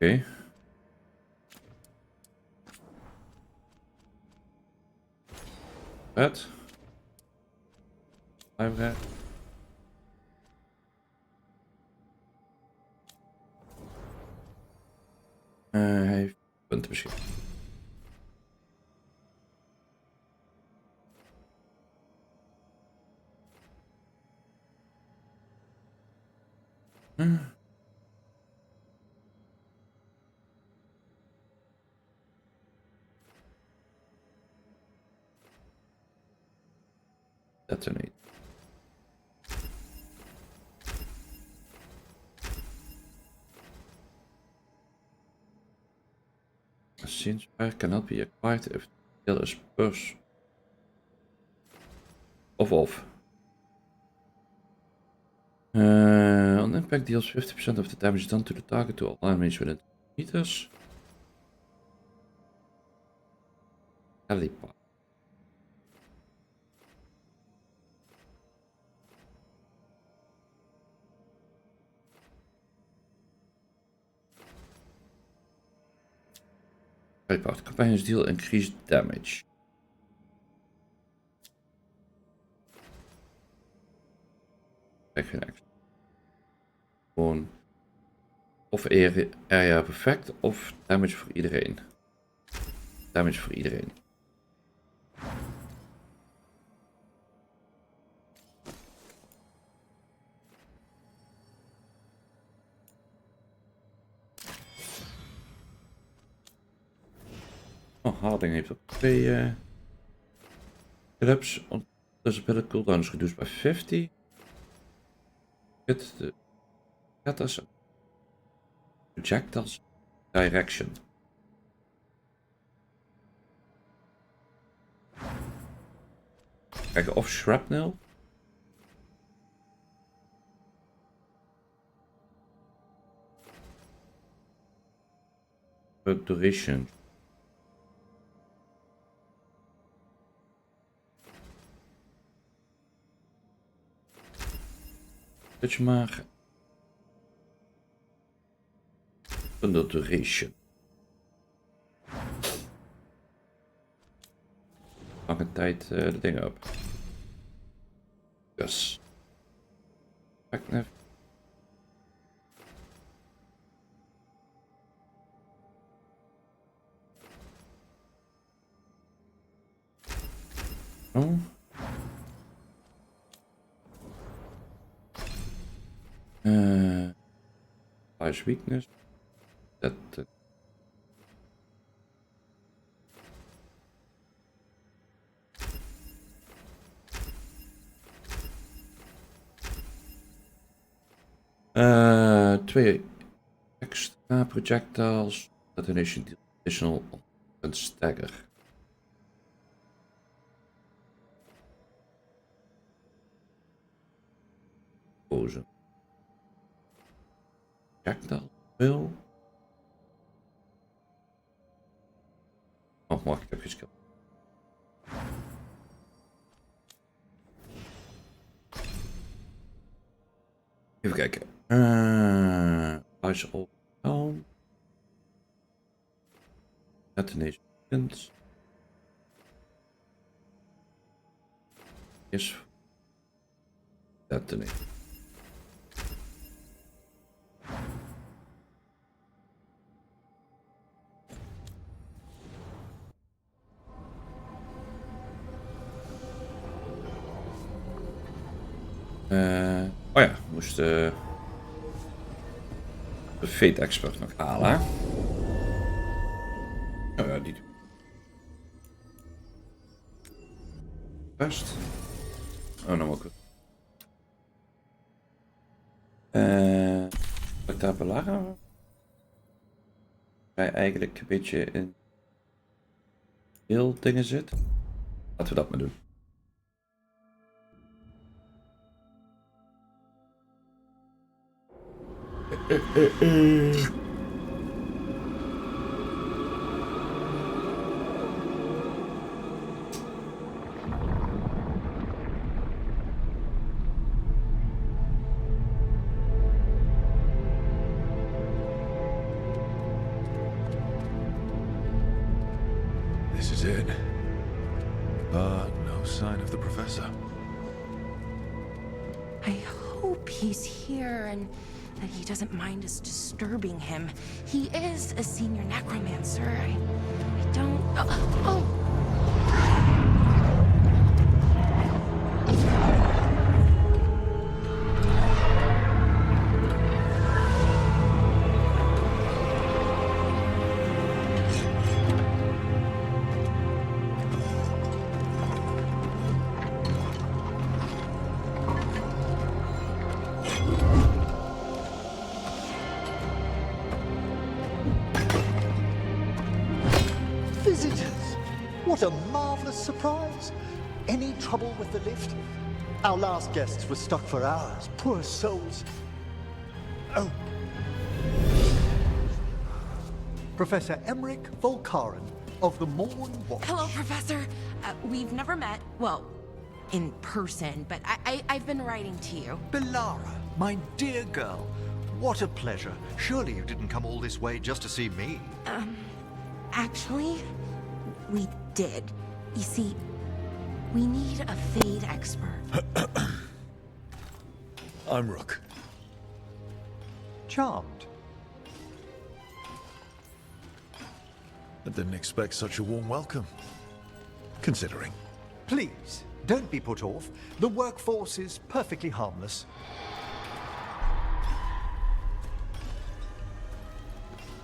Oké. Vet. Library. Hij heeft punten beschikbaar. Detonate. Since fire cannot be acquired if the deal is purse. Of. On impact deals 50% of the damage done to the target to all enemies within 2 meters. Helipad. Helipad. Companions deal increased damage. Kijk, geen action. Gewoon of area perfect of damage voor iedereen. Damage voor iedereen. Oh, Harding heeft ook 2 clips. Dus de cooldown is reduced by 50. Hit the scatters projectiles direction. Kijk, of shrapnel. Duration. Dat je maar under duration. Lange tijd de dingen op. Yes. Effective. Oh. Ice weakness. Dat. Twee extra projectiles. Detonation additional een stagger. Pozen. Projectile wil. Oh, wacht, ik heb geskild. Even kijken. Ice all down. Detonation. Is detonate. Oh ja, moest de Fate Expert nog halen. Oh ja, die doen. Best. Oh, nou ook. Wat daar belangrijk? Hij eigenlijk een beetje in heel dingen zit. Laten we dat maar doen. in. But no sign of the professor. I hope he's here and that he doesn't mind us disturbing him. He is a senior necromancer. I don't... Oh! Visitors! What a marvelous surprise! Any trouble with the lift? Our last guests were stuck for hours. Poor souls. Oh. Professor Emmerich Volkaren of the Morn Watch. Hello, Professor. We've never met, well, in person, but I've been writing to you. Belara, my dear girl. What a pleasure. Surely you didn't come all this way just to see me. Actually, we did. You see, we need a Fade expert. I'm Rook. Charmed. I didn't expect such a warm welcome. Considering. Please, don't be put off. The workforce is perfectly harmless.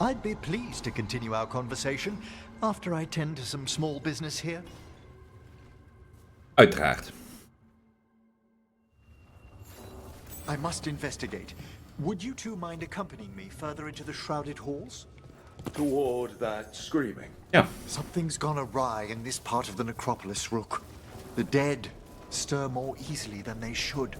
I'd be pleased to continue our conversation after I tend to some small business here. Uiteraard. I must investigate. Would you two mind accompanying me further into the shrouded halls? Toward that screaming. Ja. Something's gone awry in this part of the necropolis, Rook. The dead stir more easily than they should.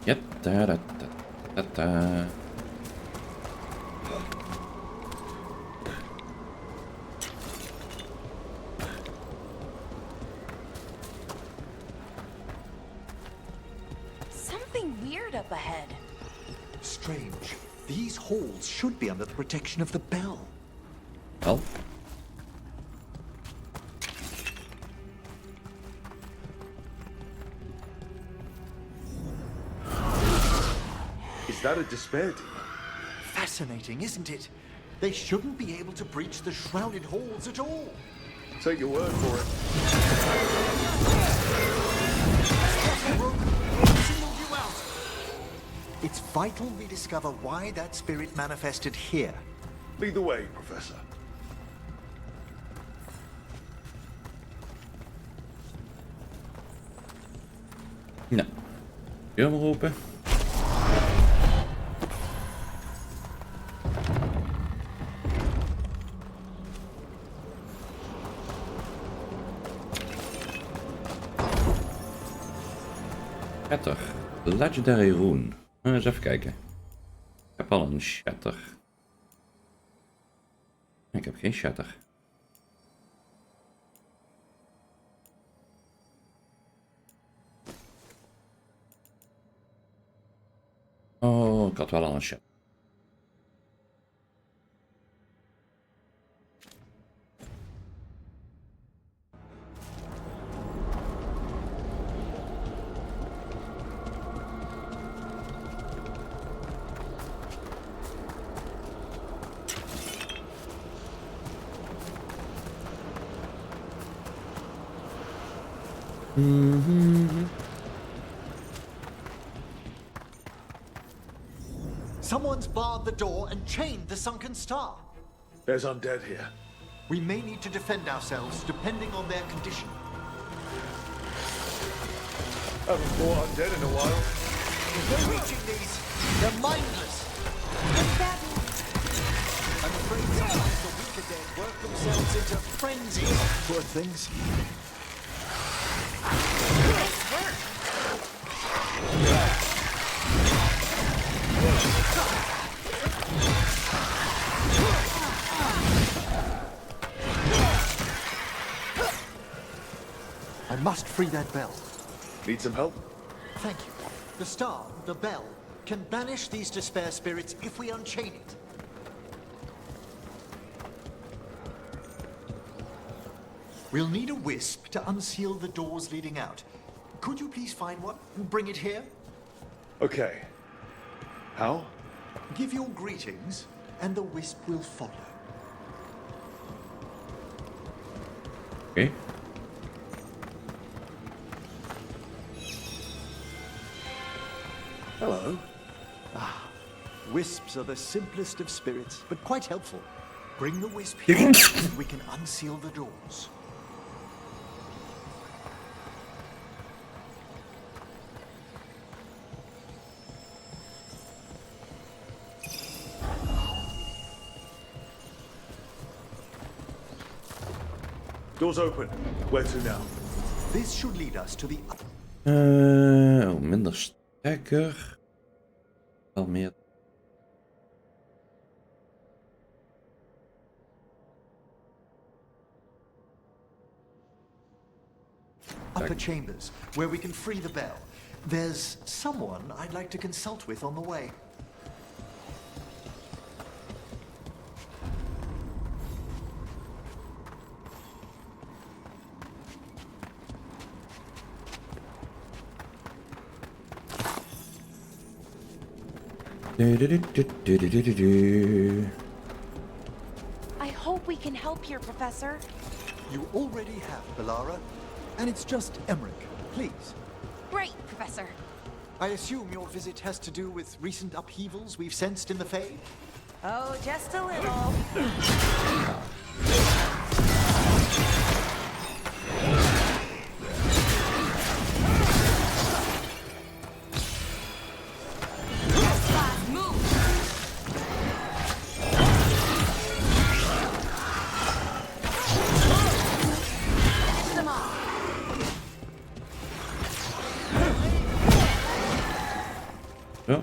Ja, da, da, da, da. Something weird up ahead. Strange. These halls should be under the protection of the bell. Wel. Is that a despair demon? Fascinating, isn't it? They shouldn't be able to breach the shrouded halls at all. Take your word for it. Singled you out. It's vital we discover why that spirit manifested here. Lead the way, Professor. Nou. Deur maar open. Shatter. Legendary Rune. Eens even kijken. Ik heb al een Shatter. Ik heb geen Shatter. Oh, ik had wel al een Shatter. Someone's barred the door and chained the sunken star. There's undead here. We may need to defend ourselves depending on their condition. Haven't fought undead in a while. No reaching these. They're mindless. I'm afraid sometimes the weaker dead work themselves into frenzy. Poor things. must free that bell. Need some help? Thank you. The star, the bell, can banish these despair spirits if we unchain it. We'll need a wisp to unseal the doors leading out. Could you please find one and bring it here? Okay. How? Give your greetings, and the wisp will follow. Oké. Hello. Wisps are the simplest of spirits, but quite helpful. Bring the wisp here, and we can unseal the doors. Doors open. Where to now? This should lead us to the Oh, minder sterker. Wel meer. upper chambers, where we can free the bell. There's someone I'd like to consult with on the way. I hope we can help here, Professor. You already have, Bellara. And it's just Emmerich. Please. Great, Professor. I assume your visit has to do with recent upheavals we've sensed in the Fae? Oh, just a little. Ja.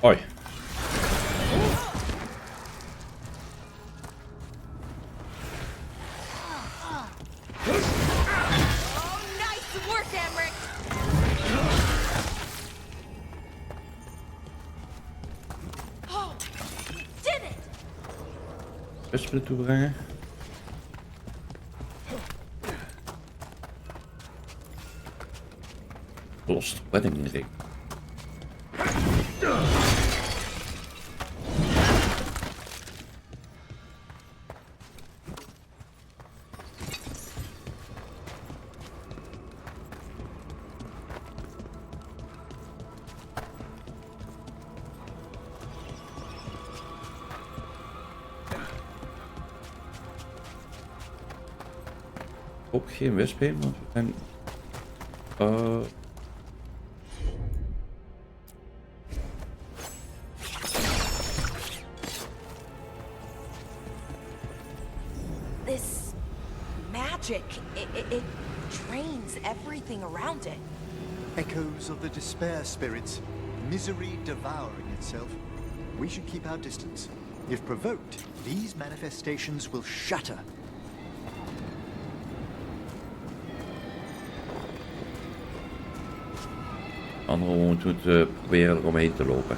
Oi. Oh, nice work, Emmerich. Oh, did it! Best naartoe brengen. Lost wedding ring. Ook geen wespeen, want we zijn... This magic, it drains everything around it. Echoes of the despair spirits, misery devouring itself. We should keep our distance. If provoked, these manifestations will shatter. Anderen moeten we proberen eromheen te lopen.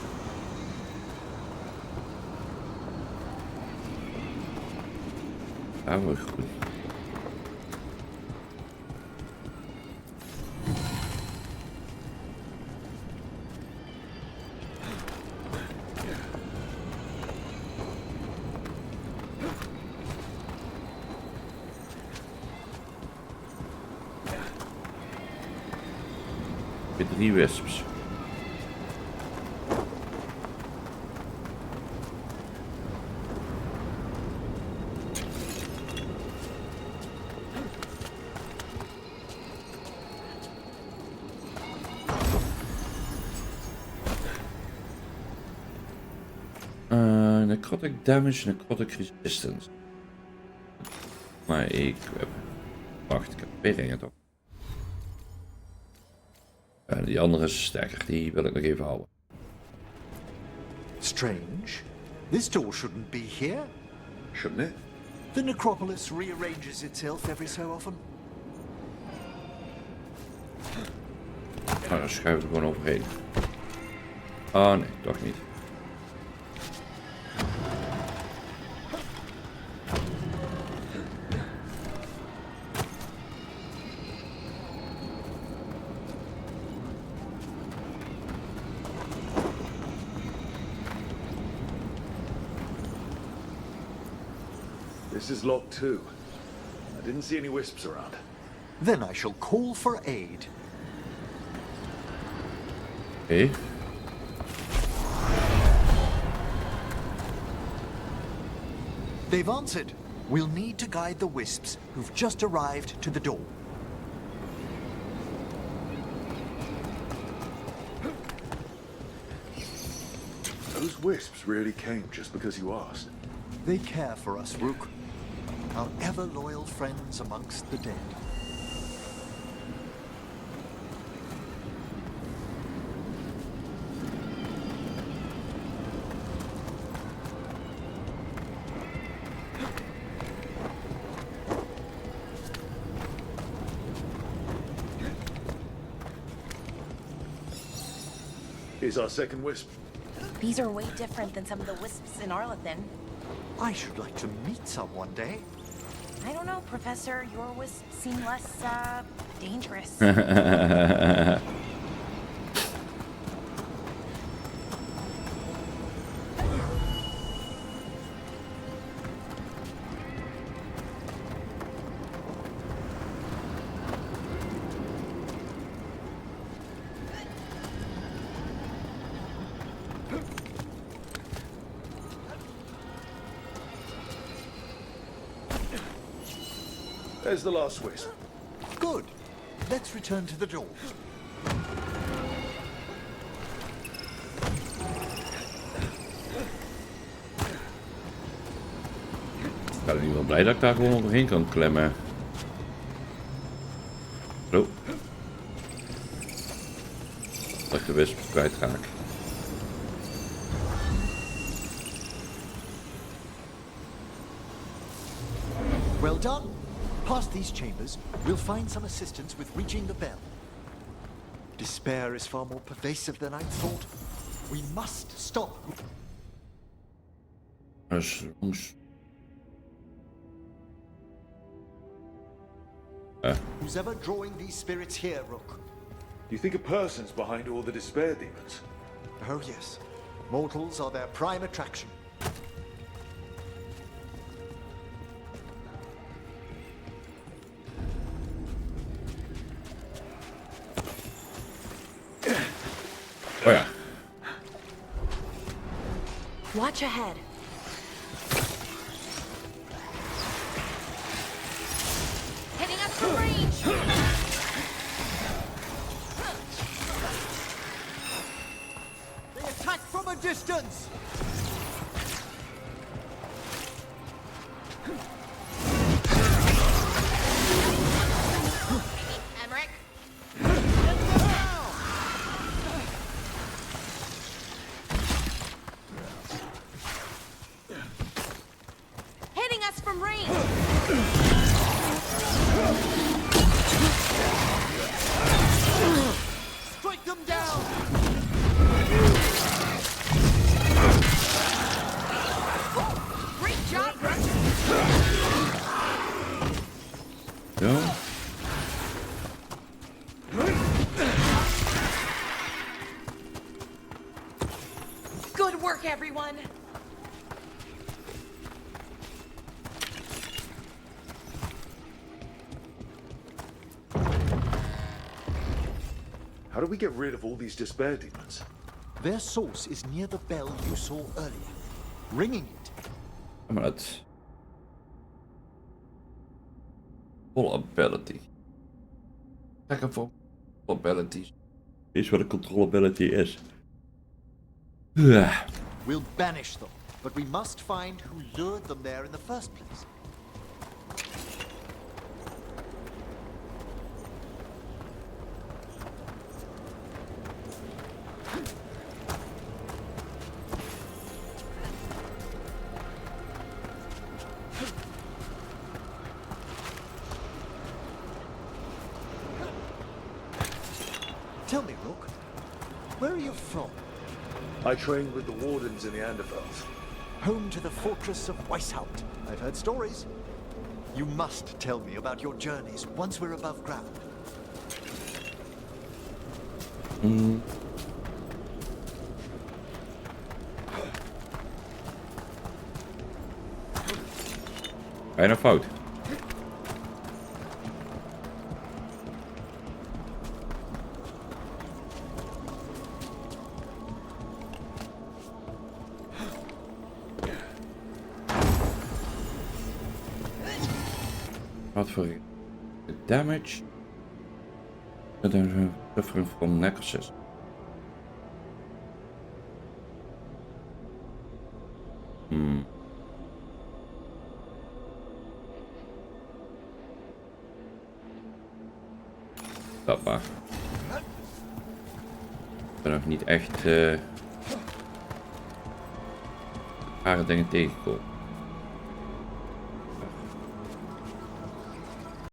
Daar wordt goed. Met 3 wisps. Necrotic damage, necrotic resistance. Maar ik heb... Wacht, ik heb 2 ringen toch? En die andere is sterker, die wil ik nog even houden. Strange. This door shouldn't be here. Shouldn't it? The necropolis rearranges itself every so often. Nou, dan schuif ik er gewoon overheen. Oh nee, toch niet. This is locked too. I didn't see any wisps around. Then I shall call for aid. Oké. They've answered. We'll need to guide the wisps who've just arrived to the door. Those wisps really came just because you asked. They care for us, Rook. Our ever-loyal friends amongst the dead. Here's our second wisp. These are way different than some of the wisps in Arlethan. I should like to meet some one day. I don't know, Professor. Your wisps seem less, dangerous. There's the last wisp. Good. Let's return to the door. Ik ben in ieder geval blij dat ik daar gewoon overheen kan klemmen. Zo. Dat ik de wisp kwijtraak. Well done. Past these chambers, we'll find some assistance with reaching the bell. Despair is far more pervasive than I thought. We must stop. Dus, Who's ever drawing these spirits here, Rook? Do you think a person's behind all the despair demons? Oh yes. Mortals are their prime attraction. oh ja. Watch ahead. Hitting us from range. They attack from a distance! Emmerich. Hitting us from range. Strike them down! Great job, Rook. Ja. Good work, everyone. How do we get rid of all these despair demons? Their source is near the bell you saw earlier. Ringing it. Maar dat... Full ability. Kijk even voor abilities. Is wat een control ability is. We'll banish them, but we must find who lured them there in the first place. Tell me, Rook, where are you from? I trained with the Wardens in Neanderthals. Home to the fortress of Weishaupt. I've heard stories. You must tell me about your journeys once we're above ground. Bijna fout. Wat voor damage? Suffering from necrosis. Dat maar. Ik ben nog niet echt rare dingen tegengekomen.